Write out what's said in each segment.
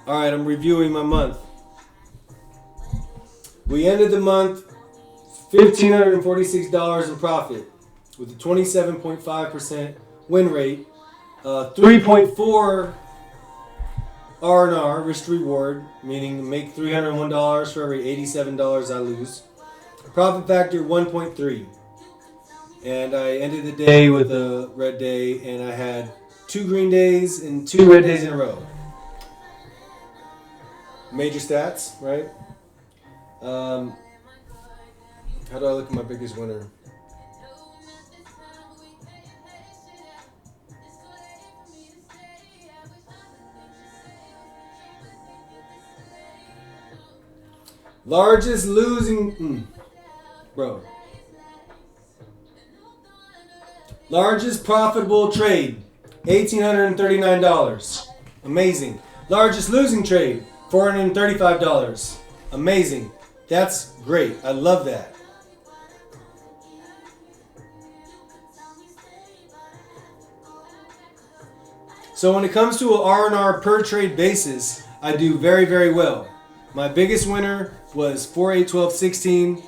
All right, I'm reviewing my month. We ended the month $1,546 in profit with a 27.5% win rate, 3.4 R&R, risk to reward, meaning make $301 for every $87 I lose. Profit factor 1.3. And I ended the day with a red day, and I had 2 green days and 2 red days in a row. Major stats, right? How do I look at my biggest winner? Largest losing, bro. Largest profitable trade, $1,839. Amazing. Largest losing trade, $435. Amazing. That's great. I love that. So when it comes to an R&R per trade basis, I do very, very well. My biggest winner was 4, 8, 12, 16,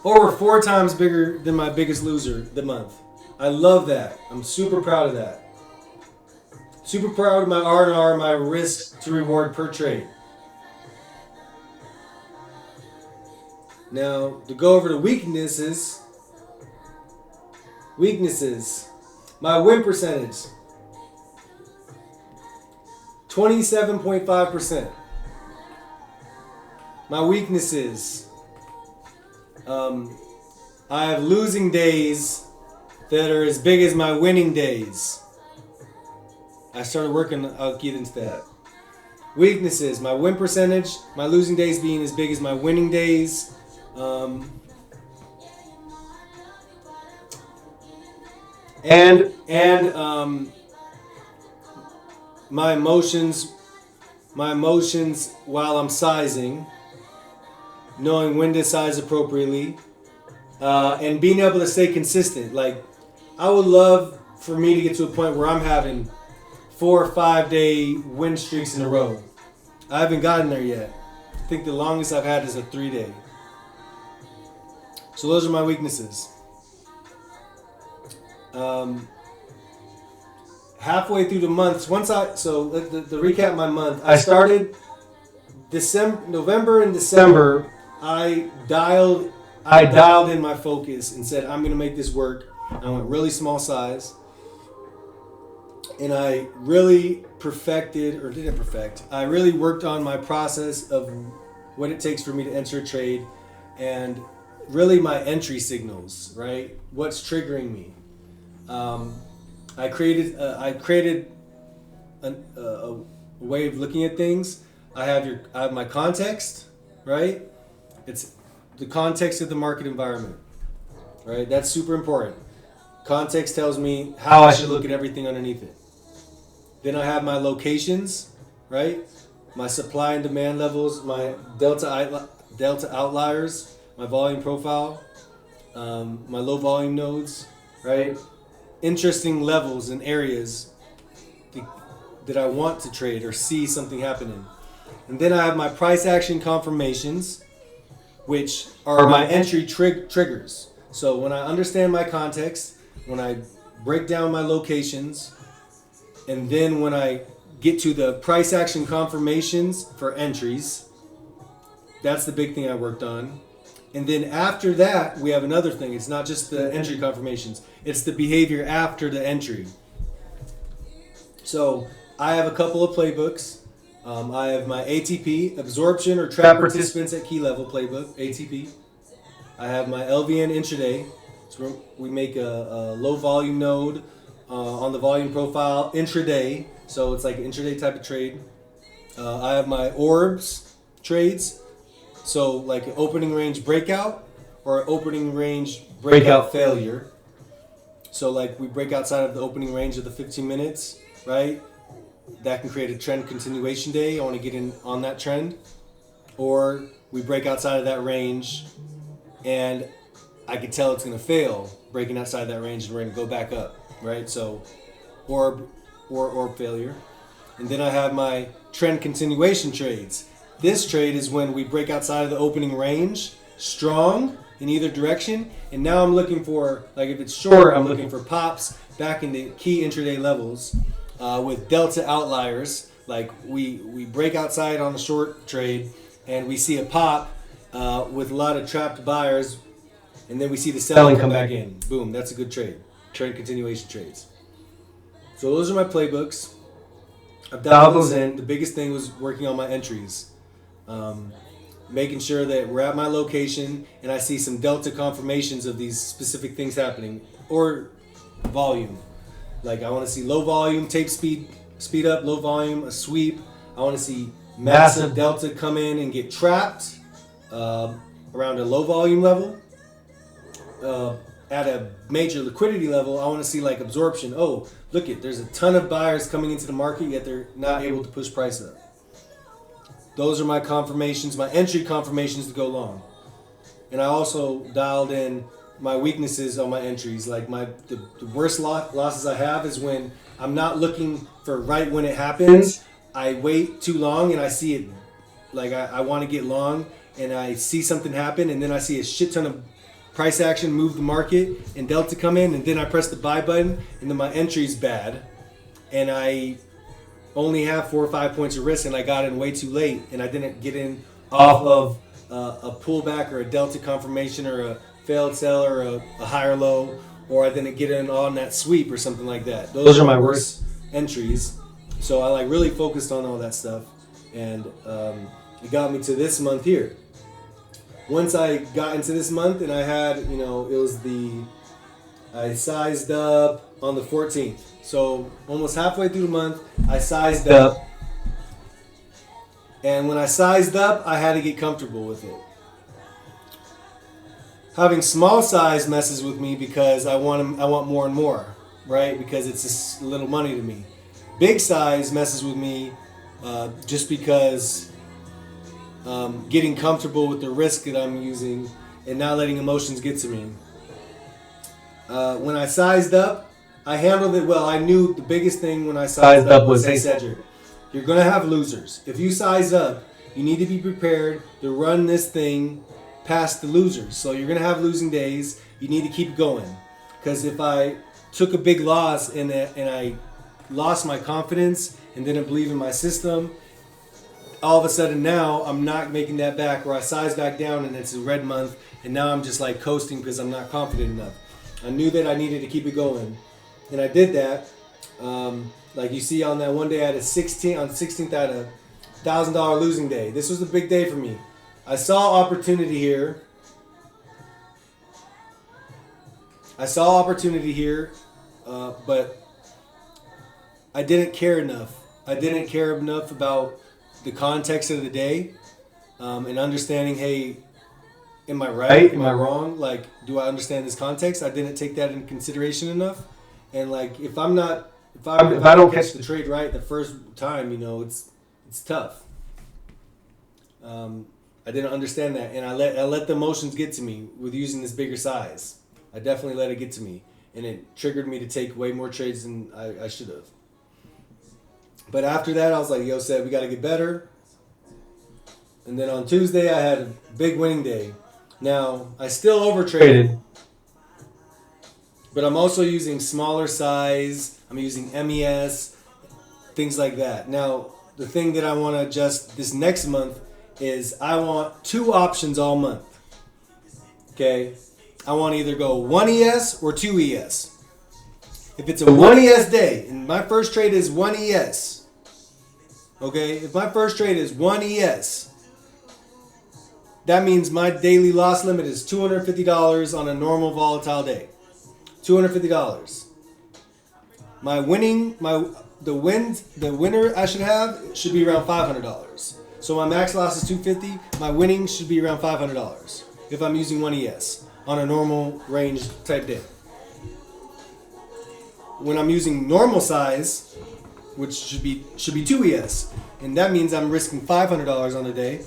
over 4 times bigger than my biggest loser the month. I love that. I'm super proud of that. Super proud of my R&R, my risk to reward per trade. Now, to go over the weaknesses. My win percentage, 27.5%. My weaknesses, I have losing days that are as big as my winning days. I started working, I'll get into that. Weaknesses, my win percentage, my losing days being as big as my winning days. My emotions while I'm sizing, knowing when to size appropriately, and being able to stay consistent. Like, I would love for me to get to a point where I'm having 4 or 5 day win streaks in a row. I haven't gotten there yet. I think the longest I've had is a 3 day. So those are my weaknesses. Halfway through the month, to recap my month, I started November and December. I dialed in my focus and said, I'm going to make this work. I went really small size. And I really I really worked on my process of what it takes for me to enter a trade and really my entry signals, right? What's triggering me. I created a way of looking at things. I have my context, right? It's the context of the market environment, right? That's super important. Context tells me how I should look at everything underneath it. Then I have my locations, right? My supply and demand levels, my delta outliers, my volume profile, my low volume nodes, right? Interesting levels and areas that I want to trade or see something happening. And then I have my price action confirmations, which are my entry triggers. So when I understand my context, when I break down my locations, and then when I get to the price action confirmations for entries, that's the big thing I worked on. And then after that, we have another thing. It's not just the entry confirmations. It's the behavior after the entry. So I have a couple of playbooks. I have my ATP, Absorption or Trap Participants at Key Level playbook, ATP. I have my LVN intraday. So we make a low volume node on the volume profile intraday. So it's like an intraday type of trade. I have my orbs trades. So like an opening range breakout or opening range breakout failure. So like we break outside of the opening range of the 15 minutes, right? That can create a trend continuation day. I want to get in on that trend. Or we break outside of that range and I can tell it's going to fail breaking outside that range and we're going to go back up, right? So orb failure. And then I have my trend continuation trades. This trade is when we break outside of the opening range, strong in either direction, and now I'm looking for, like if it's short, I'm looking for pops back into key intraday levels with delta outliers. Like we break outside on the short trade, and we see a pop with a lot of trapped buyers, and then we see the selling come back in. Boom, that's a good trade. Trend continuation trades. So those are my playbooks. I've dialed those in. The biggest thing was working on my entries. Making sure that we're at my location and I see some delta confirmations of these specific things happening, or volume. Like I want to see low volume, tape speed up, low volume, a sweep. I want to see massive delta come in and get trapped around a low volume level. At a major liquidity level, I want to see like absorption. Oh, look it, there's a ton of buyers coming into the market, yet they're not able to push price up. Those are my confirmations, my entry confirmations to go long. And I also dialed in my weaknesses on my entries. Like the worst losses I have is when I'm not looking for right when it happens. I wait too long and I see it, like I want to get long and I see something happen and then I see a shit ton of price action move the market and delta come in, and then I press the buy button and then my entry's bad and I only have 4 or 5 points of risk and I got in way too late and I didn't get in off of a pullback or a delta confirmation or a failed sell or a higher low, or I didn't get in on that sweep or something like that. Those are my worst entries. So I like really focused on all that stuff, and it got me to this month here. Once I got into this month and I had, I sized up on the 14th. So almost halfway through the month, I sized up. And when I sized up, I had to get comfortable with it. Having small size messes with me because I want more and more, right? Because it's just little money to me. Big size messes with me just because getting comfortable with the risk that I'm using and not letting emotions get to me. When I sized up, I handled it well. I knew the biggest thing when I sized up was, hey Cedric, you're going to have losers. If you size up, you need to be prepared to run this thing past the losers. So you're going to have losing days. You need to keep going. Because if I took a big loss and I lost my confidence and didn't believe in my system, all of a sudden now I'm not making that back, or I size back down and it's a red month and now I'm just like coasting because I'm not confident enough. I knew that I needed to keep it going. And I did that. Like you see on that one day I had on the 16th I had a $1,000 losing day. This was a big day for me. I saw opportunity here. But I didn't care enough. I didn't care enough about the context of the day and understanding, hey, am I right? Am I wrong? Like, do I understand this context? I didn't take that into consideration enough. And like, if I don't catch the trade right the first time, it's tough. I didn't understand that, and I let the emotions get to me with using this bigger size. I definitely let it get to me, and it triggered me to take way more trades than I should have. But after that, I was like, yo, Seb, we got to get better. And then on Tuesday, I had a big winning day. Now, I still overtraded, but I'm also using smaller size. I'm using MES, things like that. Now, the thing that I want to adjust this next month is I want 2 options all month. Okay? I want to either go 1 ES or 2 ES. If it's a 1 ES day, and my first trade is 1 ES, okay? If my first trade is 1 ES, that means my daily loss limit is $250 on a normal volatile day. $250. The winner I should have should be around $500. So my max loss is $250. My winnings should be around $500 if I'm using 1 ES on a normal range type day. When I'm using normal size, which should be 2 ES, and that means I'm risking $500 on the day,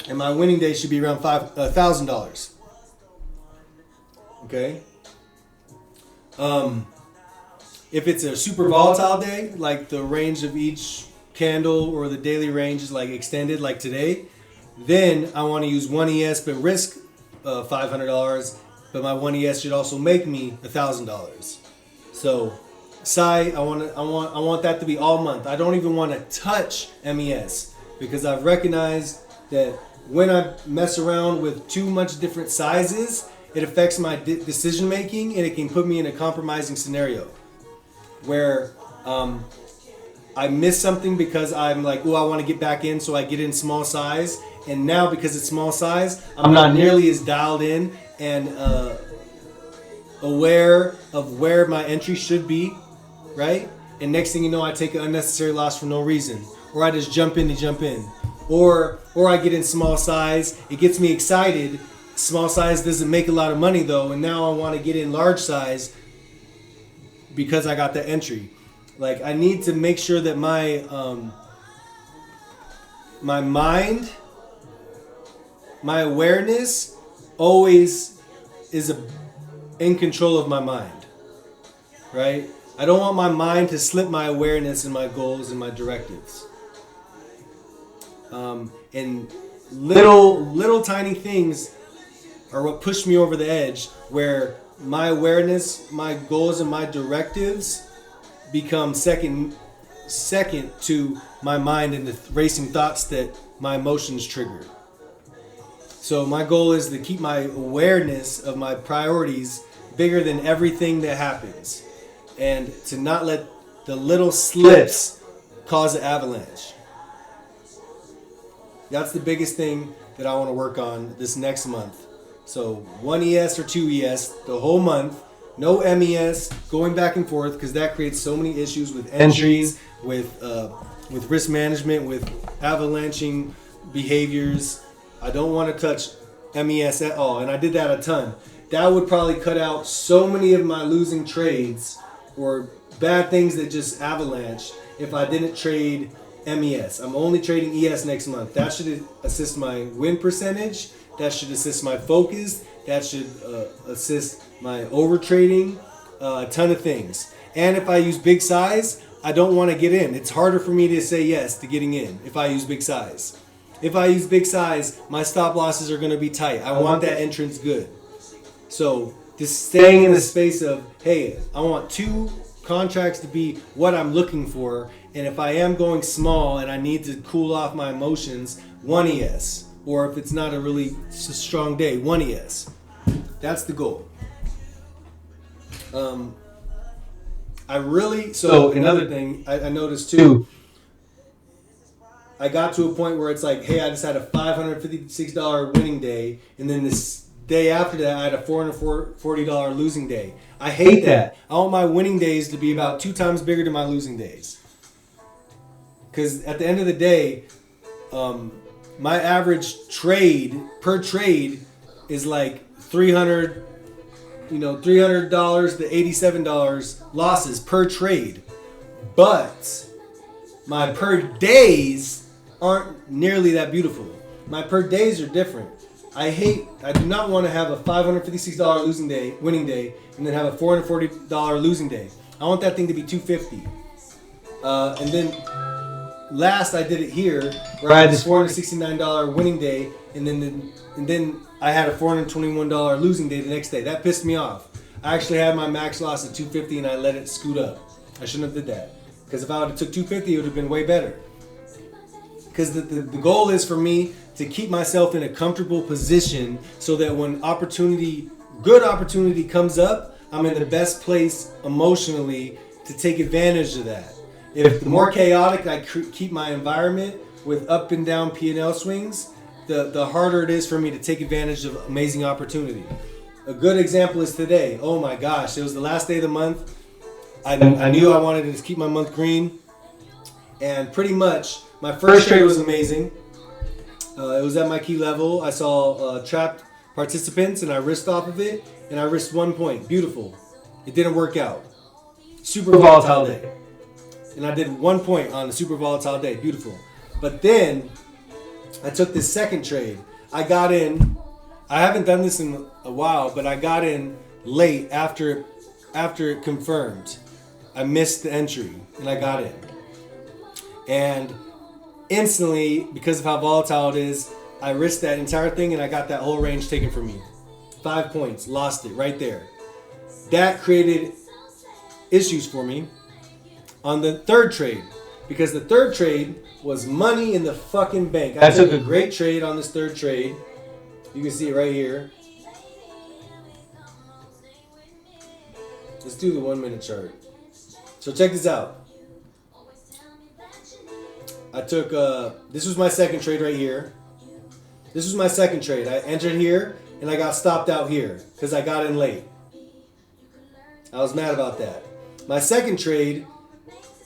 and my winning day should be around $1,000. Okay. If it's a super volatile day, like the range of each candle or the daily range is like extended, like today, then I want to use 1ES but risk $500, but my 1ES should also make me $1,000. So SAI, I want that to be all month. I don't even want to touch MES because I've recognized that when I mess around with too much different sizes, it affects my decision making, and it can put me in a compromising scenario where I miss something because I'm like, oh, I want to get back in, so I get in small size. And now because it's small size, I'm not nearly as dialed in and aware of where my entry should be, right? And next thing you know, I take an unnecessary loss for no reason, or I just jump in to jump in, or I get in small size. It gets me excited. Small size doesn't make a lot of money though, and now I want to get in large size because I got the entry. Like, I need to make sure that my my mind, my awareness always is in control of my mind, right? I don't want my mind to slip my awareness and my goals and my directives. And little tiny things are what pushed me over the edge, where my awareness, my goals, and my directives become second to my mind and the racing thoughts that my emotions trigger. So my goal is to keep my awareness of my priorities bigger than everything that happens, and to not let the little slips cause an avalanche. That's the biggest thing that I want to work on this next month. So 1ES or 2ES the whole month. No MES going back and forth, because that creates so many issues with entries, with risk management, with avalanching behaviors. I don't want to touch MES at all, and I did that a ton. That would probably cut out so many of my losing trades or bad things that just avalanche if I didn't trade MES. I'm only trading ES next month. That should assist my win percentage. That should assist my focus. That should assist my over trading. A ton of things. And if I use big size, I don't want to get in. It's harder for me to say yes to getting in if I use big size. If I use big size, my stop losses are going to be tight. I want that entrance good. So just staying in the space of, hey, I want 2 contracts to be what I'm looking for. And if I am going small and I need to cool off my emotions, 1ES. Or if it's not a really strong day, 1ES. That's the goal. So another thing I noticed too, I got to a point where it's like, hey, I just had a $556 winning day, and then this day after that I had a $440 losing day. I hate that. I want my winning days to be about 2 times bigger than my losing days. Because at the end of the day, my average trade per trade is like $300 to $87 losses per trade. But my per days aren't nearly that beautiful. My per days are different. I do not want to have a $556 winning day, and then have a $440 losing day. I want that thing to be $250. And then last I did it here, where I had this $469 winning day, and then I had a $421 losing day the next day. That pissed me off. I actually had my max loss at $250, and I let it scoot up. I shouldn't have did that, because if I would have took $250, it would have been way better. Because the goal is for me to keep myself in a comfortable position, so that when good opportunity comes up, I'm in the best place emotionally to take advantage of that. If the more chaotic I keep my environment with up and down P&L swings, the harder it is for me to take advantage of amazing opportunity. A good example is today. Oh my gosh, it was the last day of the month. I knew I wanted to keep my month green, and pretty much my first trade was amazing. It was at my key level. I saw trapped participants, and I risked off of it, and I risked 1 point. Beautiful. It didn't work out. Super volatile day. And I did 1 point on a super volatile day. Beautiful. But then I took this second trade. I got in. I haven't done this in a while, but I got in late after it confirmed. I missed the entry, and I got in. And instantly, because of how volatile it is, I risked that entire thing and I got that whole range taken from me. 5 points, lost it right there. That created issues for me on the third trade, because the third trade was money in the fucking bank. I took a great trade on this third trade. You can see it right here. Let's do the 1 minute chart. So check this out. I took, this was my second trade right here. This was my second trade. I entered here and I got stopped out here because I got in late. I was mad about that. My second trade,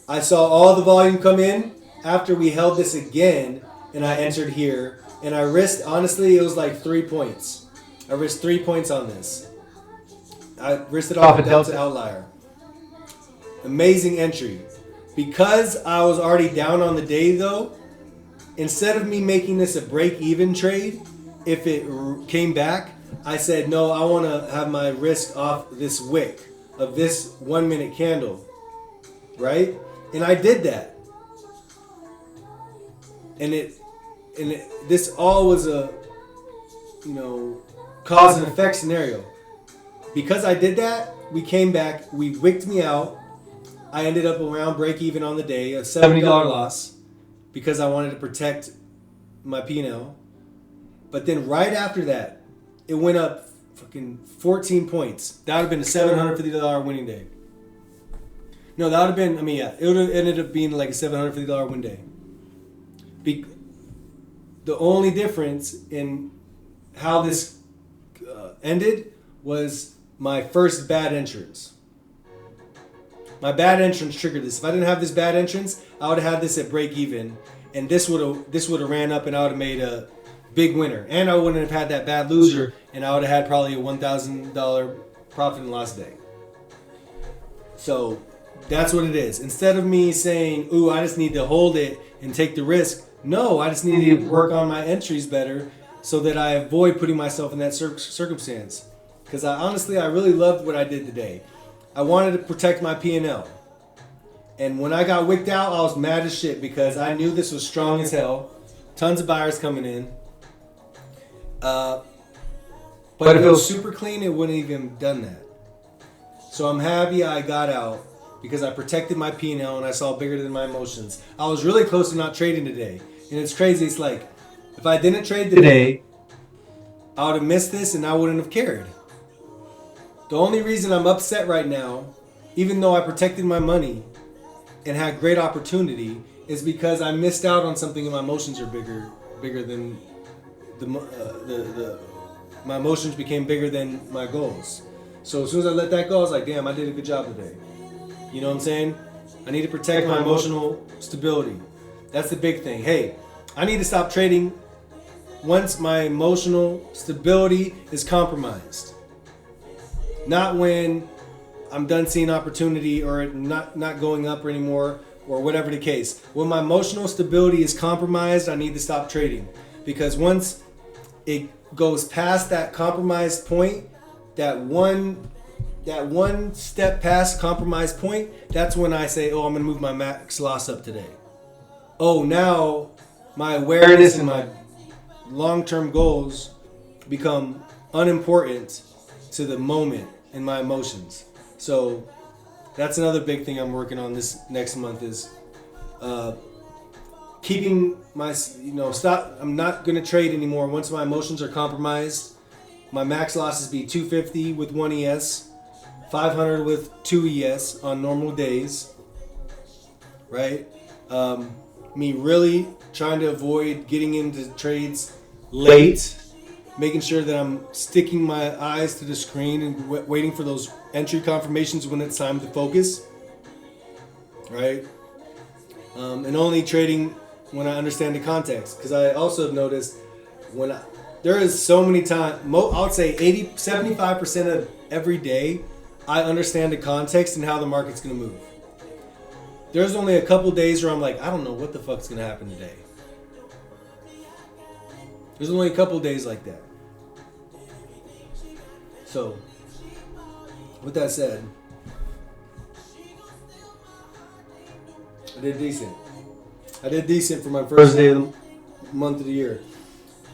I saw all the volume come in after we held this again, and I entered here, and I risked, honestly, it was like 3 points. I risked 3 points on this. I risked it off a Delta outlier. Amazing entry. Because I was already down on the day though, instead of me making this a break-even trade, if it came back, I said, no, I want to have my risk off this wick of this 1 minute candle, right? And I did that. And this all was a, cause and effect scenario. Because I did that, we came back, we wicked me out. I ended up around break even on the day, a $70 loss, because I wanted to protect my P&L. But then right after that, it went up fucking 14 points. That would have been a $750 winning day. No, that would have been, it would have ended up being like a $750 win day. The only difference in how this ended was my first bad entrance. My bad entrance triggered this. If I didn't have this bad entrance, I would have had this at break even, and this would have ran up, and I would have made a big winner, and I wouldn't have had that bad loser, and I would have had probably a $1,000 profit and loss day. So that's what it is. Instead of me saying, "Ooh, I just need to hold it and take the risk," no, I just need to work on my entries better so that I avoid putting myself in that circumstance. Because I really loved what I did today. I wanted to protect my P&L. And when I got wicked out, I was mad as shit because I knew this was strong as hell. Tons of buyers coming in. But if it was super clean, it wouldn't even done that. So I'm happy I got out because I protected my P&L and I saw bigger than my emotions. I was really close to not trading today. And it's crazy. It's like, if I didn't trade today, I would have missed this and I wouldn't have cared. The only reason I'm upset right now, even though I protected my money and had great opportunity, is because I missed out on something and my emotions are bigger than my emotions became bigger than my goals. So as soon as I let that go, I was like, damn, I did a good job today. You know what I'm saying? I need to protect my emotional stability. That's the big thing. Hey, I need to stop trading once my emotional stability is compromised. Not when I'm done seeing opportunity or not going up anymore or whatever the case. When my emotional stability is compromised, I need to stop trading. Because once it goes past that compromised point, that one step past compromised point, that's when I say, oh, I'm going to move my max loss up today. Oh, now my awareness and my long-term goals become unimportant to the moment and my emotions. So that's another big thing I'm working on this next month is keeping my, stop. I'm not going to trade anymore. Once my emotions are compromised, my max losses be 250 with 1 ES, 500 with 2 ES on normal days, right? Me really trying to avoid getting into trades late, making sure that I'm sticking my eyes to the screen and waiting for those entry confirmations when it's time to focus, right? And only trading when I understand the context. Because I also have noticed there is so many times, I would say 75% of every day, I understand the context and how the market's going to move. There's only a couple days where I'm like, I don't know what the fuck's going to happen today. There's only a couple days like that. So, with that said, I did decent. I did decent for my first day of the month of the year.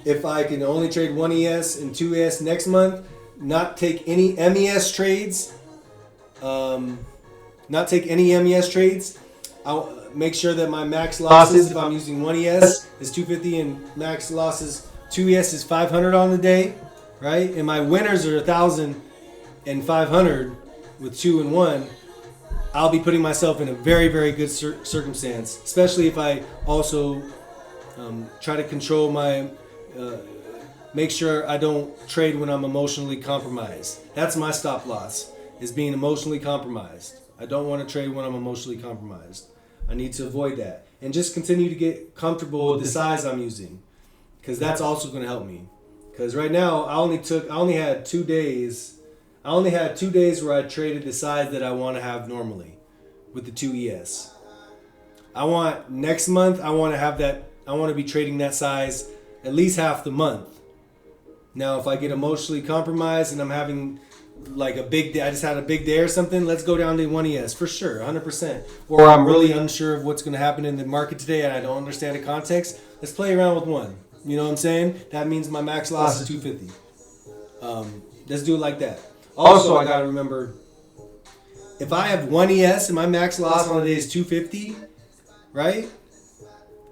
If I can only trade one ES and two ES next month, not take any MES trades, I'll make sure that my max losses, if I'm using one ES, is 250 and max losses, two ES is 500 on the day, right? And my winners are 1,000 and 500 with 2 and 1. I'll be putting myself in a very, very good circumstance, especially if I also try to control my, make sure I don't trade when I'm emotionally compromised. That's my stop loss, is being emotionally compromised. I don't want to trade when I'm emotionally compromised. I need to avoid that and just continue to get comfortable with the size I'm using, because that's also going to help me. Because right now I only had 2 days. I only had 2 days where I traded the size that I want to have normally with the 2 ES. Next month I want to have that. I want to be trading that size at least half the month. Now, if I get emotionally compromised and I'm having like a big day, I just had a big day or something, let's go down to 1 ES for sure, 100%. Or I'm really unsure of what's going to happen in the market today and I don't understand the context, let's play around with 1. You know what I'm saying? That means my max loss is 250. Let's do it like that. Also, I got to remember, if I have 1 ES and my max loss on the day is 250, right?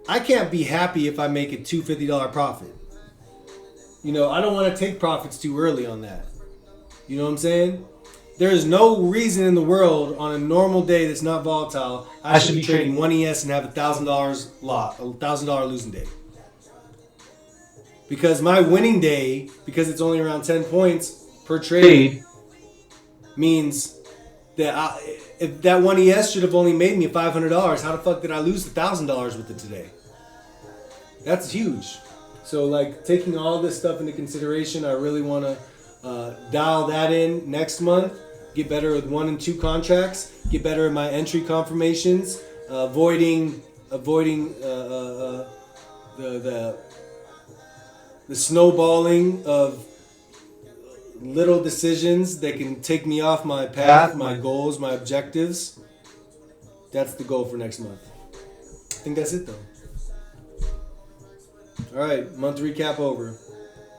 I can't be happy if I make a $250 profit. You know, I don't want to take profits too early on that. You know what I'm saying? There is no reason in the world on a normal day that's not volatile I should be trading 1 ES and have $1,000 loss, $1,000 losing day. Because my winning day, because it's only around 10 points per trade, means that if that 1 ES should have only made me $500, how the fuck did I lose $1,000 with it today? That's huge. So like taking all this stuff into consideration, I really want to dial that in next month. Get better with 1 and 2 contracts. Get better at my entry confirmations. Avoiding the snowballing of little decisions that can take me off my path, my goals, my objectives. That's the goal for next month. I think that's it though. All right, month recap over.